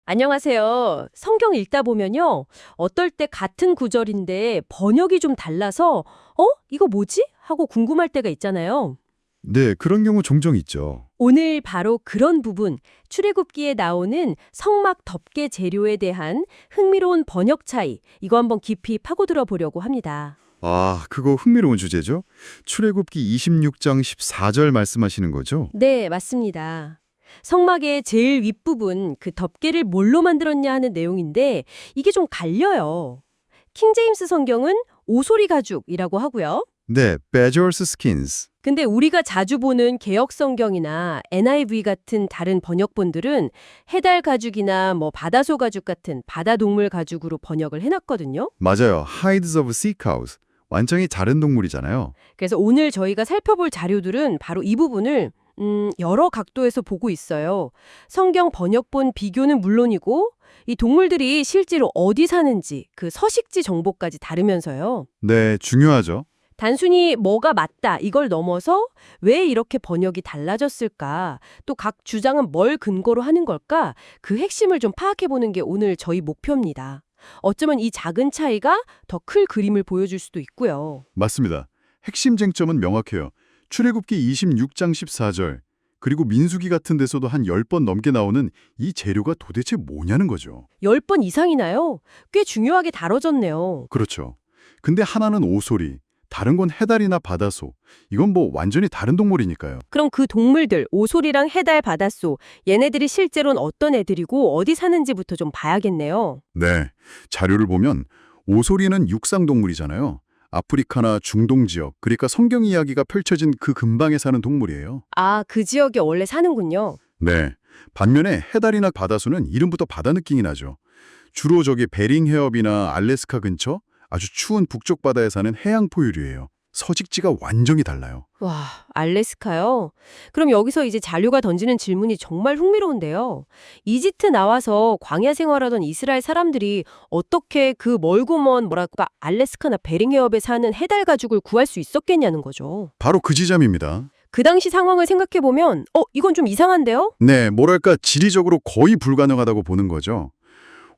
안녕하세요. 성경 읽다 보면요. 어떨 때 같은 구절인데 번역이 좀 달라서, 이거 뭐지? 하고 궁금할 때가 있잖아요. 네, 그런 경우 종종 있죠. 오늘 바로 그런 부분, 출애굽기에 나오는 성막 덮개 재료에 대한 흥미로운 번역 차이, 이거 한번 깊이 파고들어 보려고 합니다. 아, 그거 흥미로운 주제죠? 출애굽기 26장 14절 말씀하시는 거죠? 네, 맞습니다. 성막의 제일 윗부분, 그 덮개를 뭘로 만들었냐 하는 내용인데 이게 좀 갈려요. 킹제임스 성경은 오소리 가죽이라고 하고요. 네, badger's skins. 근데 우리가 자주 보는 개역 성경이나 NIV 같은 다른 번역본들은 해달 가죽이나 바다소 가죽 같은 바다 동물 가죽으로 번역을 해놨거든요. 맞아요. hides of sea cows. 완전히 다른 동물이잖아요. 그래서 오늘 저희가 살펴볼 자료들은 바로 이 부분을 여러 각도에서 보고 있어요. 성경 번역본 비교는 물론이고 이 동물들이 실제로 어디 사는지 그 서식지 정보까지 다르면서요. 네, 중요하죠. 단순히 뭐가 맞다 이걸 넘어서 왜 이렇게 번역이 달라졌을까? 또 각 주장은 뭘 근거로 하는 걸까? 그 핵심을 좀 파악해보는 게 오늘 저희 목표입니다. 어쩌면 이 작은 차이가 더 클 그림을 보여줄 수도 있고요. 맞습니다. 핵심 쟁점은 명확해요. 출애굽기 26장 14절, 그리고 민수기 같은 데서도 한 10번 넘게 나오는 이 재료가 도대체 뭐냐는 거죠. 10번 이상이나요? 꽤 중요하게 다뤄졌네요. 그렇죠. 근데 하나는 오소리, 다른 건 해달이나 바다소. 이건 완전히 다른 동물이니까요. 그럼 그 동물들, 오소리랑 해달, 바닷소, 얘네들이 실제로는 어떤 애들이고 어디 사는지부터 좀 봐야겠네요. 네, 자료를 보면 오소리는 육상동물이잖아요. 아프리카나 중동 지역, 그러니까 성경 이야기가 펼쳐진 그 근방에 사는 동물이에요. 아, 그 지역에 원래 사는군요. 네, 반면에 해달이나 바다소는 이름부터 바다 느낌이 나죠. 주로 저기 베링 해협이나 알래스카 근처 아주 추운 북쪽 바다에 사는 해양 포유류예요. 서식지가 완전히 달라요. 와, 알래스카요? 그럼 여기서 이제 자료가 던지는 질문이 정말 흥미로운데요. 이집트 나와서 광야 생활하던 이스라엘 사람들이 어떻게 그 멀고 먼 알래스카나 베링 해협에 사는 해달 가죽을 구할 수 있었겠냐는 거죠. 바로 그 지점입니다. 그 당시 상황을 생각해보면 이건 좀 이상한데요? 네, 뭐랄까 지리적으로 거의 불가능하다고 보는 거죠.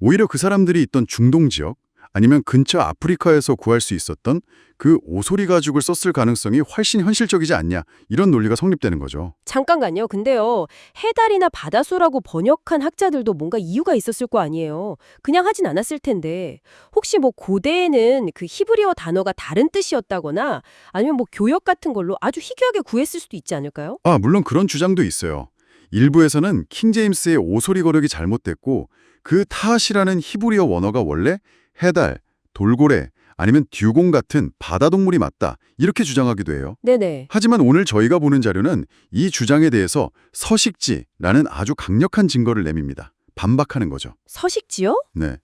오히려 그 사람들이 있던 중동 지역 아니면 근처 아프리카에서 구할 수 있었던 그 오소리 가죽을 썼을 가능성이 훨씬 현실적이지 않냐 이런 논리가 성립되는 거죠. 잠깐만요. 근데요. 해달이나 바다소라고 번역한 학자들도 뭔가 이유가 있었을 거 아니에요. 그냥 하진 않았을 텐데. 혹시 고대에는 그 히브리어 단어가 다른 뜻이었다거나 아니면 교역 같은 걸로 아주 희귀하게 구했을 수도 있지 않을까요? 아, 물론 그런 주장도 있어요. 일부에서는 킹제임스의 오소리 거력이 잘못됐고 그 타앗이라는 히브리어 원어가 원래 해달, 돌고래 아니면 듀공 같은 바다 동물이 맞다 이렇게 주장하기도 해요. 네네. 하지만 오늘 저희가 보는 자료는 이 주장에 대해서 서식지라는 아주 강력한 증거를 내밉니다. 반박하는 거죠. 서식지요? 네.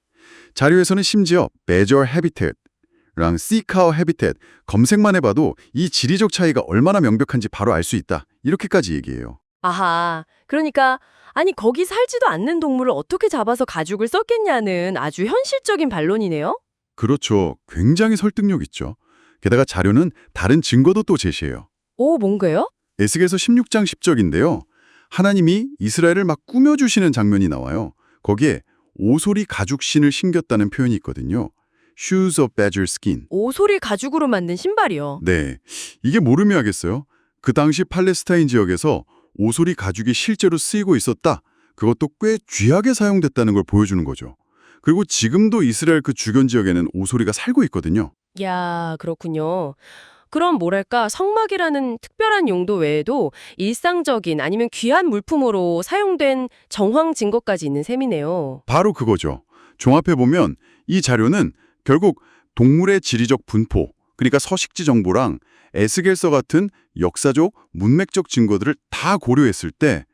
자료에서는 심지어 badger habitat랑 sea cow habitat 검색만 해봐도 이 지리적 차이가 얼마나 명백한지 바로 알 수 있다. 이렇게까지 얘기해요. 아하. 그러니까 아니 거기 살지도 않는 동물을 어떻게 잡아서 가죽을 썼겠냐는 아주 현실적인 반론이네요. 그렇죠. 굉장히 설득력 있죠. 게다가 자료는 다른 증거도 또 제시해요. 오, 뭔가요? 에스겔서 16장 10절인데요. 하나님이 이스라엘을 막 꾸며주시는 장면이 나와요. 거기에 오소리 가죽신을 신겼다는 표현이 있거든요. Shoes of badger skin. 오소리 가죽으로 만든 신발이요. 네, 이게 뭘 의미하겠어요? 그 당시 팔레스타인 지역에서 오소리 가죽이 실제로 쓰이고 있었다. 그것도 꽤 귀하게 사용됐다는 걸 보여주는 거죠. 그리고 지금도 이스라엘 그 주변 지역에는 오소리가 살고 있거든요. 야, 그렇군요. 그럼 성막이라는 특별한 용도 외에도 일상적인 아니면 귀한 물품으로 사용된 정황 증거까지 있는 셈이네요. 바로 그거죠. 종합해보면 이 자료는 결국 동물의 지리적 분포, 그러니까 서식지 정보랑 에스겔서 같은 역사적, 문맥적 증거들을 다 고려했을 때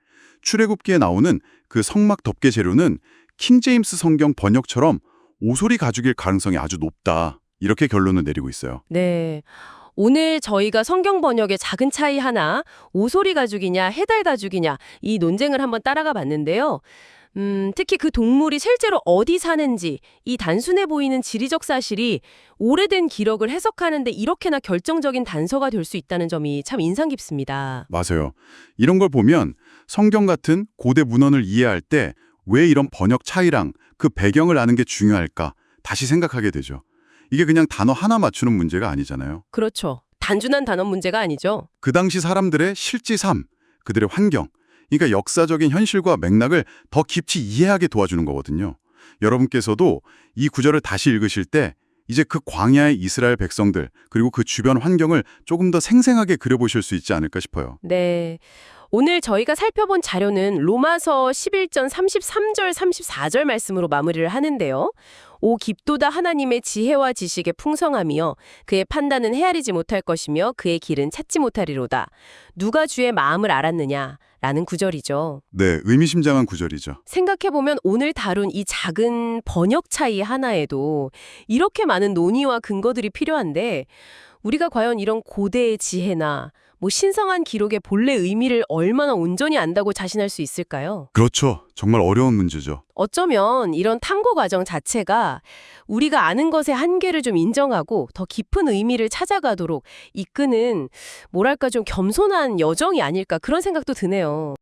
출애굽기에 나오는 그 성막 덮개 재료는 킹제임스 성경 번역처럼 오소리 가죽일 가능성이 아주 높다. 이렇게 결론을 내리고 있어요. 네. 오늘 저희가 성경 번역의 작은 차이 하나, 오소리 가죽이냐 해달 가죽이냐 이 논쟁을 한번 따라가 봤는데요. 특히 그 동물이 실제로 어디 사는지 이 단순해 보이는 지리적 사실이 오래된 기록을 해석하는데 이렇게나 결정적인 단서가 될 수 있다는 점이 참 인상 깊습니다. 맞아요. 이런 걸 보면 성경 같은 고대 문헌을 이해할 때 왜 이런 번역 차이랑 그 배경을 아는 게 중요할까 다시 생각하게 되죠. 이게 그냥 단어 하나 맞추는 문제가 아니잖아요. 그렇죠. 단순한 단어 문제가 아니죠. 그 당시 사람들의 실제 삶, 그들의 환경, 그러니까 역사적인 현실과 맥락을 더 깊이 이해하게 도와주는 거거든요. 여러분께서도 이 구절을 다시 읽으실 때 이제 그 광야의 이스라엘 백성들 그리고 그 주변 환경을 조금 더 생생하게 그려보실 수 있지 않을까 싶어요. 네. 오늘 저희가 살펴본 자료는 로마서 11장 33절, 34절 말씀으로 마무리를 하는데요. 오 깊도다 하나님의 지혜와 지식의 풍성함이여 그의 판단은 헤아리지 못할 것이며 그의 길은 찾지 못하리로다. 누가 주의 마음을 알았느냐? 라는 구절이죠. 네, 의미심장한 구절이죠. 생각해보면 오늘 다룬 이 작은 번역 차이 하나에도 이렇게 많은 논의와 근거들이 필요한데 우리가 과연 이런 고대의 지혜나 신성한 기록의 본래 의미를 얼마나 온전히 안다고 자신할 수 있을까요? 그렇죠. 정말 어려운 문제죠. 어쩌면 이런 탐구 과정 자체가 우리가 아는 것의 한계를 좀 인정하고 더 깊은 의미를 찾아가도록 이끄는 뭐랄까 좀 겸손한 여정이 아닐까 그런 생각도 드네요.